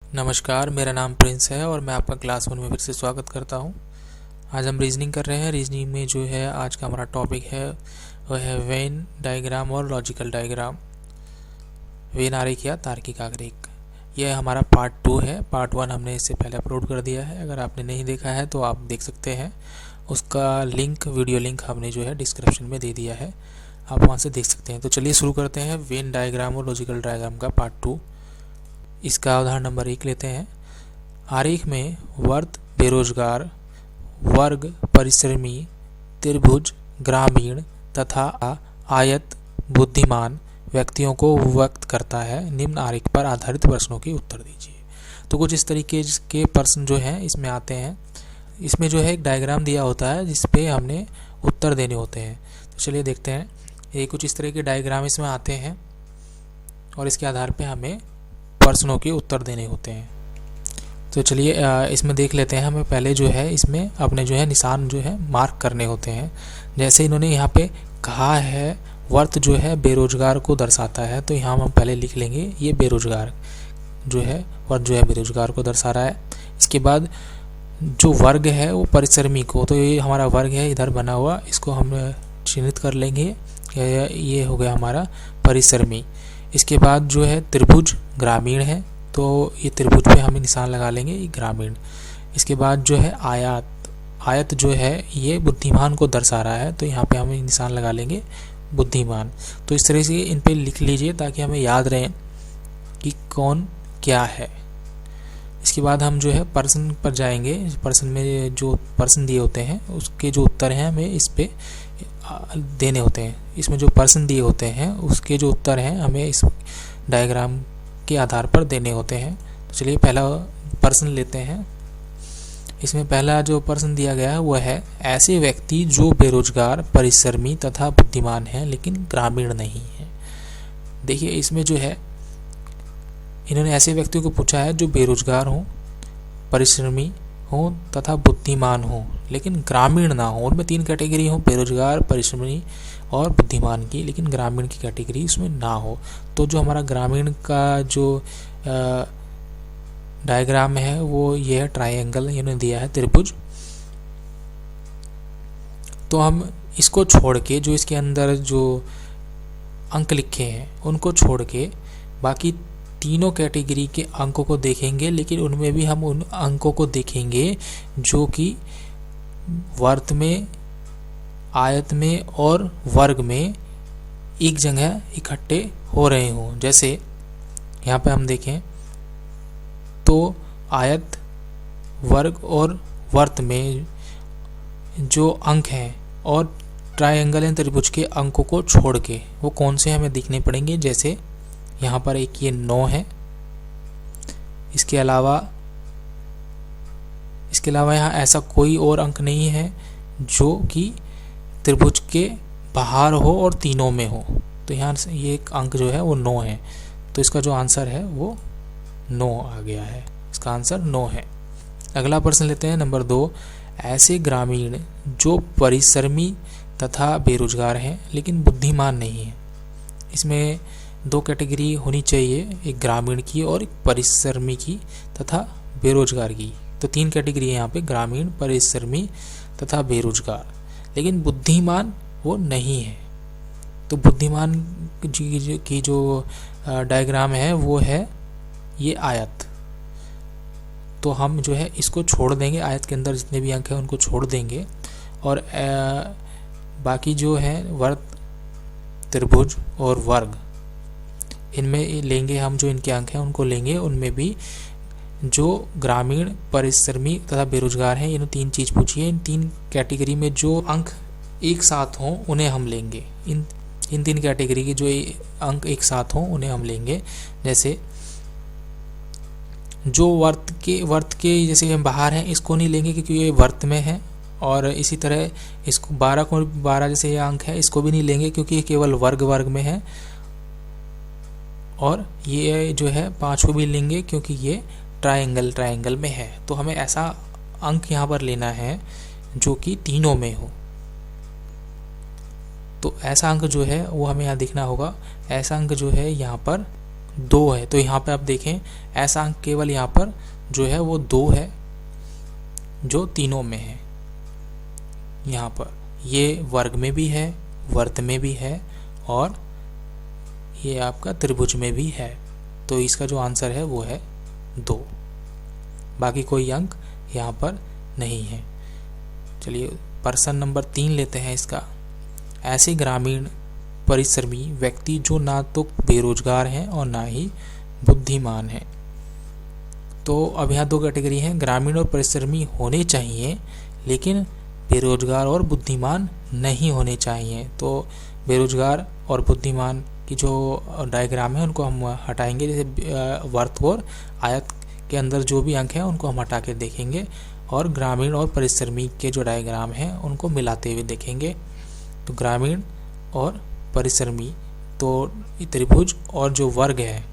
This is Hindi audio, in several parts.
नमस्कार, मेरा नाम प्रिंस है और मैं आपका क्लास 1 में फिर से स्वागत करता हूं। आज हम रीजनिंग कर रहे हैं। रीजनिंग में जो है आज का हमारा टॉपिक है वह है वेन डायग्राम और लॉजिकल डायग्राम। वेन आरेख या तार्किक आरेख, यह हमारा पार्ट 2 है। पार्ट 1 हमने इससे पहले अपलोड कर दिया है। अगर आपने नहीं देखा है तो आप देख सकते हैं। उसका लिंक, वीडियो लिंक हमने जो है डिस्क्रिप्शन में दे दिया है, आप वहाँ से देख सकते हैं। तो चलिए शुरू करते हैं वेन डायग्राम और लॉजिकल डायग्राम का पार्ट 2। इसका उदाहरण नंबर 1 लेते हैं। आरेख में वर्त बेरोजगार, वर्ग परिश्रमी, त्रिभुज ग्रामीण तथा आयत बुद्धिमान व्यक्तियों को व्यक्त करता है। निम्न आरेख पर आधारित प्रश्नों के उत्तर दीजिए। तो कुछ इस तरीके के प्रश्न जो हैं इसमें आते हैं। इसमें जो है एक डायग्राम दिया होता है जिसपे हमने उत्तर देने होते हैं। तो चलिए देखते हैं। ये कुछ इस तरह के डायग्राम इसमें आते हैं और इसके आधार पे हमें प्रश्नों के उत्तर देने होते हैं। तो चलिए इसमें देख लेते हैं। हमें पहले जो है इसमें अपने जो है निशान जो है मार्क करने होते हैं। जैसे इन्होंने यहाँ पे कहा है वर्त जो है बेरोजगार को दर्शाता है, तो यहाँ हम पहले लिख लेंगे ये बेरोजगार जो है, वर्त जो है बेरोजगार को दर्शा रहा है। इसके बाद जो वर्ग है वो परिश्रमी को, तो ये हमारा वर्ग है इधर बना हुआ, इसको हम चिन्हित कर लेंगे। ये हो गया हमारा परिश्रमी। इसके बाद जो है त्रिभुज ग्रामीण है, तो ये त्रिभुज पे हमें निशान लगा लेंगे, ये ग्रामीण। इसके बाद जो है आयत जो है ये बुद्धिमान को दर्शा रहा है, तो यहाँ पे हमें निशान लगा लेंगे बुद्धिमान। तो इस तरह से इन पे लिख लीजिए ताकि हमें याद रहे कि कौन क्या है। इसके बाद हम जो है प्रश्न पर जाएंगे। प्रश्न में जो प्रश्न दिए होते हैं उसके जो उत्तर हैं हमें इस पे देने होते हैं। इसमें जो प्रश्न दिए होते हैं उसके जो उत्तर हैं हमें इस डायग्राम के आधार पर देने होते हैं। तो चलिए पहला प्रश्न लेते हैं। इसमें पहला जो प्रश्न दिया गया है वह है ऐसे व्यक्ति जो बेरोजगार, परिश्रमी तथा बुद्धिमान हैं लेकिन ग्रामीण नहीं है। देखिए इसमें जो है इन्होंने ऐसे व्यक्तियों को पूछा है जो बेरोजगार हों, परिश्रमी हो तथा बुद्धिमान हो लेकिन ग्रामीण ना हो। उनमें 3 कैटेगरी हो, बेरोजगार, परिश्रमी और बुद्धिमान की, लेकिन ग्रामीण की कैटेगरी उसमें ना हो। तो जो हमारा ग्रामीण का जो डायग्राम है वो ये है, ट्रायंगल इन्होंने दिया है, त्रिभुज। तो हम इसको छोड़ के जो इसके अंदर जो अंक लिखे हैं उनको छोड़ के बाकी तीनों कैटेगरी के अंकों को देखेंगे, लेकिन उनमें भी हम उन अंकों को देखेंगे जो कि वर्त में, आयत में और वर्ग में एक जगह इकट्ठे हो रहे हों। जैसे यहाँ पे हम देखें तो आयत, वर्ग और वर्त में जो अंक हैं और ट्रायंगल एंड त्रिभुज के अंकों को छोड़ के वो कौन से हमें दिखने पड़ेंगे। जैसे यहाँ पर एक ये 9 है। इसके अलावा यहाँ ऐसा कोई और अंक नहीं है जो कि त्रिभुज के बाहर हो और तीनों में हो। तो यहाँ से ये एक अंक जो है वो 9 है। तो इसका जो आंसर है वो 9 आ गया है। इसका आंसर 9 है। अगला प्रश्न लेते हैं नंबर 2। ऐसे ग्रामीण जो परिश्रमी तथा बेरोजगार हैं लेकिन बुद्धिमान नहीं है। इसमें 2 कैटेगरी होनी चाहिए, एक ग्रामीण की और एक परिश्रमी की तथा बेरोजगार की। तो 3 कैटेगरी है यहाँ पे, ग्रामीण, परिश्रमी तथा बेरोजगार, लेकिन बुद्धिमान वो नहीं है। तो बुद्धिमान की जो डायग्राम है वो है ये आयत। तो हम जो है इसको छोड़ देंगे, आयत के अंदर जितने भी अंक हैं उनको छोड़ देंगे और बाकी जो है वर्त, त्रिभुज और वर्ग, इनमें लेंगे हम जो इनके अंक हैं उनको लेंगे। उनमें भी जो ग्रामीण, परिश्रमी तथा बेरोजगार हैं, इन 3 चीज़ पूछी है। इन 3 कैटेगरी में जो अंक एक साथ हों उन्हें हम लेंगे। इन 3 कैटेगरी के जो अंक एक साथ हों उन्हें हम लेंगे। जैसे जो वर्त के जैसे हम बाहर हैं इसको नहीं लेंगे क्योंकि ये वर्त में है, और इसी तरह इसको 12 जैसे ये अंक है इसको भी नहीं लेंगे क्योंकि ये केवल वर्ग में है, और ये जो है 5 को भी लेंगे क्योंकि ये ट्रायंगल में है। तो हमें ऐसा अंक यहाँ पर लेना है जो कि तीनों में हो। तो ऐसा अंक जो है वो हमें यहाँ दिखना होगा। ऐसा अंक जो है यहाँ पर 2 है। तो यहाँ पे आप देखें ऐसा अंक केवल यहाँ पर जो है वो 2 है जो तीनों में है। यहाँ पर ये वर्ग में भी है, वर्त में भी है और ये आपका त्रिभुज में भी है। तो इसका जो आंसर है वो है 2। बाकी कोई अंक यहाँ पर नहीं है। चलिए प्रश्न नंबर 3 लेते हैं इसका। ऐसे ग्रामीण परिश्रमी व्यक्ति जो ना तो बेरोजगार हैं और ना ही बुद्धिमान हैं। तो अब यहाँ 2 कैटेगरी हैं, ग्रामीण और परिश्रमी होने चाहिए लेकिन बेरोजगार और बुद्धिमान नहीं होने चाहिए। तो बेरोजगार और बुद्धिमान की जो डायग्राम है उनको हम हटाएंगे, जैसे वर्त और आयत के अंदर जो भी अंक हैं उनको हम हटा के देखेंगे और ग्रामीण और परिश्रमी के जो डायग्राम हैं उनको मिलाते हुए देखेंगे। तो ग्रामीण और परिश्रमी, तो त्रिभुज और जो वर्ग है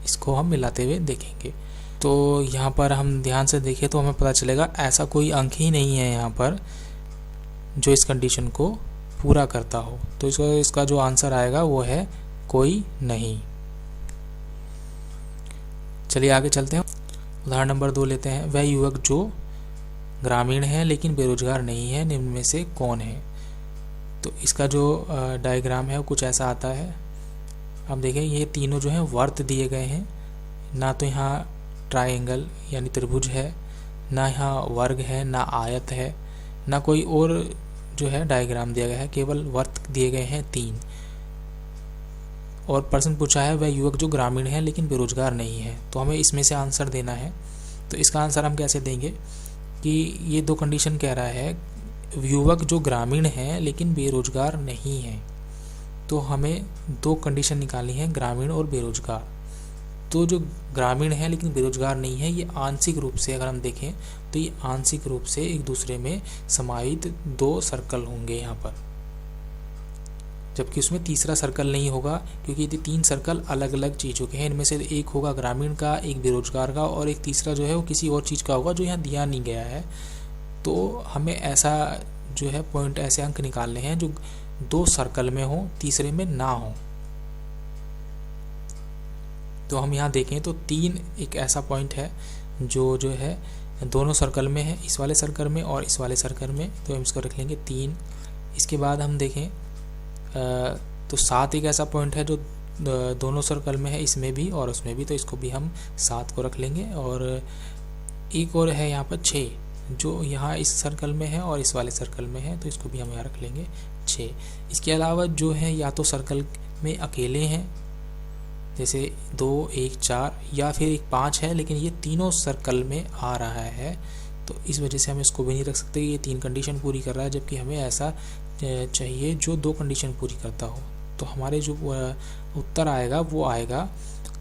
इसको हम मिलाते हुए देखेंगे। तो यहाँ पर हम ध्यान से देखें तो हमें पता चलेगा ऐसा कोई अंक ही नहीं है यहाँ पर जो इस कंडीशन को पूरा करता हो। तो इसका जो आंसर आएगा वो है कोई नहीं। चलिए आगे चलते हैं। उदाहरण नंबर 2 लेते हैं। वह युवक जो ग्रामीण है लेकिन बेरोजगार नहीं है, निम्न में से कौन है? तो इसका जो डायग्राम है वो कुछ ऐसा आता है। अब देखें ये तीनों जो हैं वर्त दिए गए हैं, ना तो यहाँ ट्रायंगल यानी त्रिभुज है, ना यहाँ वर्ग है, ना आयत है, ना कोई और जो है डायग्राम दिया गया है, केवल वर्त दिए गए हैं 3। और प्रश्न पूछा है वह युवक जो ग्रामीण है लेकिन बेरोजगार नहीं है। तो हमें इसमें से आंसर देना है। तो इसका आंसर हम कैसे देंगे कि ये 2 कंडीशन कह रहा है, युवक जो ग्रामीण है लेकिन बेरोजगार नहीं है। तो हमें 2 कंडीशन निकालनी है, ग्रामीण और बेरोजगार। तो जो ग्रामीण है लेकिन बेरोजगार नहीं है, ये आंशिक रूप से अगर हम देखें तो ये आंशिक रूप से एक दूसरे में समाहित 2 सर्कल होंगे यहाँ पर, जबकि उसमें तीसरा सर्कल नहीं होगा क्योंकि ये 3 सर्कल अलग अलग चीज़ों के हैं। इनमें से एक होगा ग्रामीण का, एक बेरोजगार का और एक तीसरा जो है वो किसी और चीज़ का होगा जो यहाँ दिया नहीं गया है। तो हमें ऐसा जो है पॉइंट, ऐसे अंक निकालने हैं जो 2 सर्कल में हो, तीसरे में ना हो। तो हम यहाँ देखें तो 3 एक ऐसा पॉइंट है जो है दोनों सर्कल में है, इस वाले सर्कल में और इस वाले सर्कल में। तो हम इसको रख लेंगे 3। इसके बाद हम देखें तो 7 एक ऐसा पॉइंट है जो दोनों सर्कल में है, इसमें भी और उसमें भी। तो इसको भी हम 7 को रख लेंगे। और एक और है यहाँ पर 6 जो यहाँ इस सर्कल में है और इस वाले सर्कल में है, तो इसको भी हम यहाँ रख लेंगे 6। इसके अलावा जो है या तो सर्कल में अकेले हैं, जैसे 2, 1, 4 या फिर एक 5 है, लेकिन ये तीनों सर्कल में आ रहा है। तो इस वजह से हम इसको भी नहीं रख सकते, ये 3 कंडीशन पूरी कर रहा है, जबकि हमें ऐसा चाहिए जो 2 कंडीशन पूरी करता हो। तो हमारे जो उत्तर आएगा वो आएगा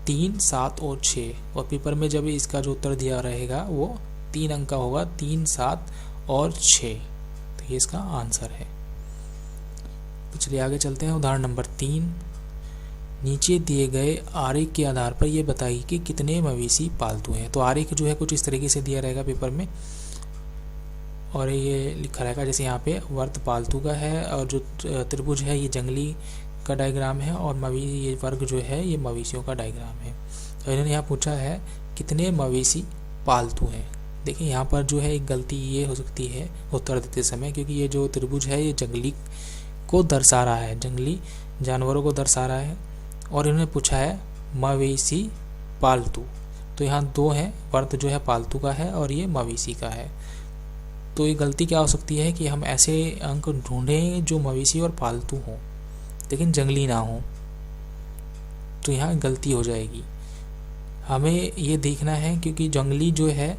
3, 7 और 6। और पेपर में जब इसका जो उत्तर दिया रहेगा वो 3 अंक का होगा, 3, 7 और 6। तो ये इसका आंसर है। तो चलिए आगे चलते हैं। उदाहरण नंबर 3। नीचे दिए गए आरेख के आधार पर यह बताइए कि कितने मवेशी पालतू हैं। तो आरेख जो है कुछ इस तरीके से दिया रहेगा पेपर में, और ये लिखा रहेगा जैसे यहाँ पे वर्त पालतू का है, और जो त्रिभुज है ये जंगली का डायग्राम है, और ये वर्ग जो है ये मवेशियों का डायग्राम है। तो इन्होंने यहाँ पूछा है कितने मवेशी पालतू हैं। देखिए यहाँ पर जो है एक गलती ये हो सकती है उत्तर देते समय, क्योंकि ये जो त्रिभुज है ये जंगली को दर्शा रहा है, जंगली जानवरों को दर्शा रहा है, और इन्होंने पूछा है मवेशी पालतू। तो यहाँ 2 हैं, वर्त जो है पालतू का है और ये मवेशी का है। तो ये गलती क्या हो सकती है कि हम ऐसे अंक ढूंढें जो मवेशी और पालतू हों लेकिन जंगली ना हो, तो यहाँ गलती हो जाएगी। हमें ये देखना है क्योंकि जंगली जो है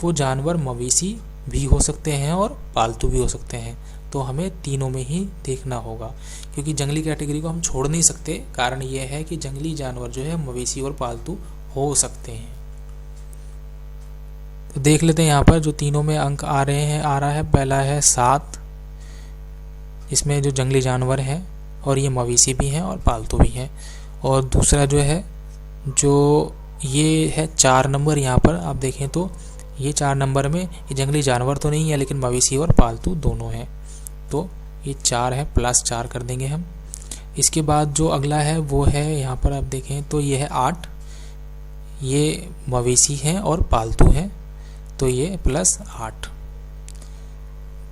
वो जानवर मवेशी भी हो सकते हैं और पालतू भी हो सकते हैं। तो हमें तीनों में ही देखना होगा, क्योंकि जंगली कैटेगरी को हम छोड़ नहीं सकते। कारण ये है कि जंगली जानवर जो है मवेशी और पालतू हो सकते हैं। तो देख लेते हैं यहाँ पर जो तीनों में अंक आ रहा है। पहला है 7, इसमें जो जंगली जानवर हैं और ये मवेशी भी हैं और पालतू भी हैं। और दूसरा जो है जो ये है 4 नंबर, यहाँ पर आप देखें तो ये 4 नंबर में ये जंगली जानवर तो नहीं है लेकिन मवेशी और पालतू दोनों हैं। तो ये 4 है, +4 कर देंगे हम। इसके बाद जो अगला है वो है, यहाँ पर आप देखें तो ये है 8, ये मवेशी है और पालतू है, तो ये +8।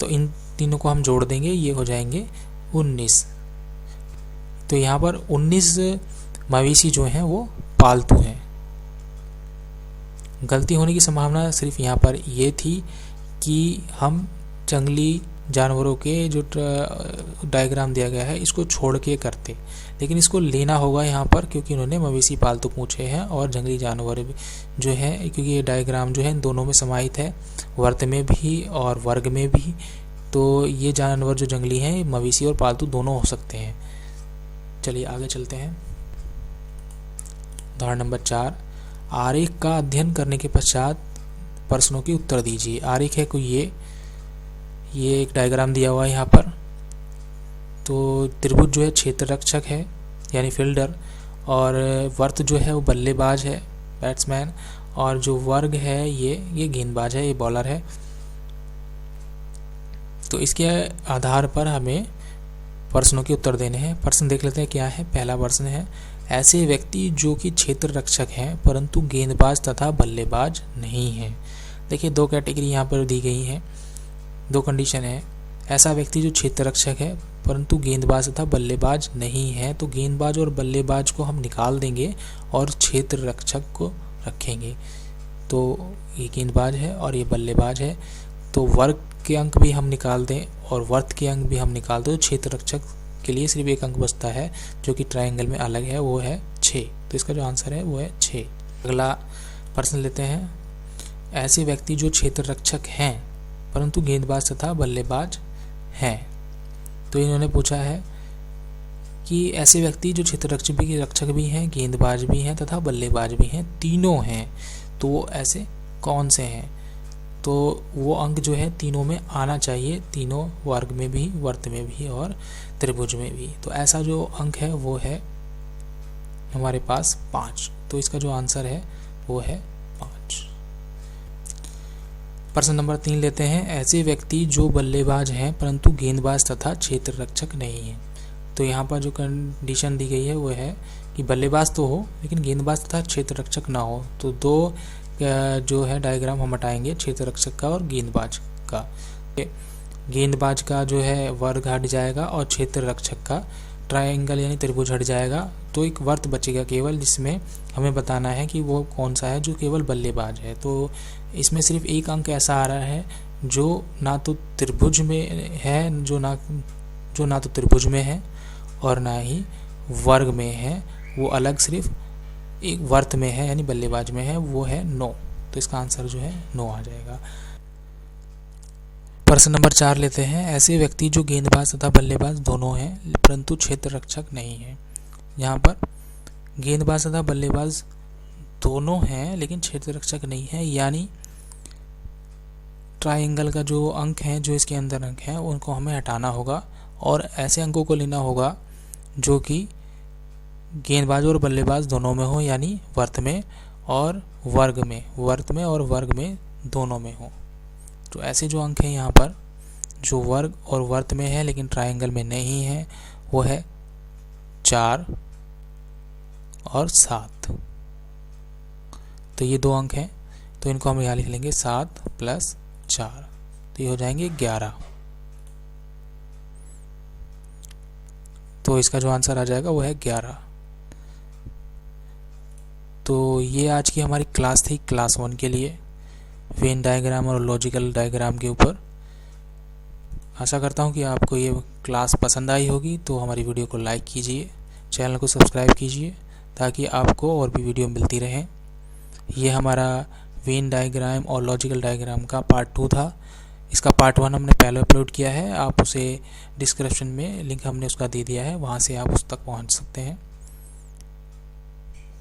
तो इन तीनों को हम जोड़ देंगे, ये हो जाएंगे 19। तो यहाँ पर 19 मवेशी जो हैं वो पालतू हैं। गलती होने की संभावना सिर्फ यहाँ पर ये थी कि हम जंगली जानवरों के जो डायग्राम दिया गया है इसको छोड़ के करते, लेकिन इसको लेना होगा यहाँ पर, क्योंकि इन्होंने मवेशी पालतू पूछे हैं और जंगली जानवर जो है, क्योंकि ये डायग्राम जो है इन दोनों में समाहित है, वर्त में भी और वर्ग में भी। तो ये जानवर जो जंगली हैं मवेशी और पालतू दोनों हो सकते हैं। चलिए आगे चलते हैं। उदाहरण नंबर 4, आरेख का अध्ययन करने के पश्चात प्रश्नों के उत्तर दीजिए। आरेख है कोई ये एक डायग्राम दिया हुआ है यहाँ पर। तो त्रिभुज जो है क्षेत्र रक्षक है यानी फील्डर, और वर्त जो है वो बल्लेबाज है बैट्समैन, और जो वर्ग है ये गेंदबाज है, ये बॉलर है। तो इसके आधार पर हमें प्रश्नों के उत्तर देने हैं। प्रश्न देख लेते हैं क्या है। पहला प्रश्न है, ऐसे व्यक्ति जो कि क्षेत्र रक्षक हैं परंतु गेंदबाज तथा बल्लेबाज नहीं हैं। देखिए 2 कैटेगरी यहाँ पर दी गई हैं, 2 कंडीशन है। ऐसा व्यक्ति जो क्षेत्र रक्षक है परंतु गेंदबाज तथा बल्लेबाज नहीं है, तो गेंदबाज और बल्लेबाज को हम निकाल देंगे और क्षेत्र रक्षक को रखेंगे। तो ये गेंदबाज है और ये बल्लेबाज है, तो वर्ग के अंक भी हम निकाल दें और वर्त के अंक भी हम निकाल दें, तो क्षेत्र रक्षक के लिए सिर्फ एक अंक बचता है जो कि ट्रायंगल में अलग है, वो है 6। तो इसका जो आंसर है वो है 6। अगला प्रश्न लेते हैं, ऐसे व्यक्ति जो क्षेत्र रक्षक हैं परंतु गेंदबाज तथा बल्लेबाज हैं। तो इन्होंने पूछा है कि ऐसे व्यक्ति जो क्षेत्र रक्षक भी हैं, गेंदबाज भी हैं तथा बल्लेबाज भी हैं, तीनों हैं, तो वो ऐसे कौन से हैं। तो वो अंक जो है तीनों में आना चाहिए, तीनों वर्ग में भी, वर्त में भी और त्रिभुज में भी। तो ऐसा जो अंक है वो है हमारे पास 5। तो इसका जो आंसर है वो है 5। प्रश्न नंबर 3 लेते हैं, ऐसे व्यक्ति जो बल्लेबाज हैं परंतु गेंदबाज तथा क्षेत्र रक्षक नहीं है। तो यहाँ पर जो कंडीशन दी गई है वो है कि बल्लेबाज तो हो लेकिन गेंदबाज तथा क्षेत्र रक्षक ना हो। तो 2 जो है डायग्राम हम हटाएंगे, क्षेत्र रक्षक का और गेंदबाज का। गेंदबाज का जो है वर्ग हट जाएगा और क्षेत्र रक्षक का ट्रायंगल यानी त्रिभुज हट जाएगा। तो एक वर्त बचेगा केवल, जिसमें हमें बताना है कि वो कौन सा है जो केवल बल्लेबाज है। तो इसमें सिर्फ एक अंक ऐसा आ रहा है जो ना तो त्रिभुज में है, जो ना तो त्रिभुज में है और ना ही वर्ग में है, वो अलग सिर्फ एक वर्त में है यानी बल्लेबाज में है, वो है 9। तो इसका आंसर जो है 9 आ जाएगा। प्रश्न नंबर 4 लेते हैं, ऐसे व्यक्ति जो गेंदबाज तथा बल्लेबाज दोनों हैं परंतु क्षेत्र रक्षक नहीं है। यहाँ पर गेंदबाज तथा बल्लेबाज दोनों हैं लेकिन क्षेत्र रक्षक नहीं है, यानी ट्रायंगल का जो अंक है, जो इसके अंदर अंक हैं, उनको हमें हटाना होगा और ऐसे अंकों को लेना होगा जो कि गेंदबाज और बल्लेबाज दोनों में हो, यानी वर्त में और वर्ग में, वर्त में और वर्ग में दोनों में हो। तो ऐसे जो अंक हैं यहाँ पर जो वर्ग और वर्त में है लेकिन ट्रायंगल में नहीं है, वो है 4 और 7। तो ये 2 अंक हैं, तो इनको हम यहाँ लिख लेंगे 7 + 4, तो ये हो जाएंगे 11। तो इसका जो आंसर आ जाएगा वो है 11। तो ये आज की हमारी क्लास थी क्लास 1 के लिए, वेन डायग्राम और लॉजिकल डायग्राम के ऊपर। आशा करता हूँ कि आपको ये क्लास पसंद आई होगी। तो हमारी वीडियो को लाइक कीजिए, चैनल को सब्सक्राइब कीजिए ताकि आपको और भी वीडियो मिलती रहें। ये हमारा वेन डायग्राम और लॉजिकल डायग्राम का पार्ट 2 था। इसका पार्ट 1 हमने पहले अपलोड किया है, आप उसे डिस्क्रिप्शन में लिंक हमने उसका दे दिया है, वहाँ से आप उस तक पहुँच सकते हैं।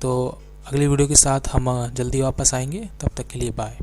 तो अगली वीडियो के साथ हम जल्दी वापस आएंगे, तब तक के लिए बाय।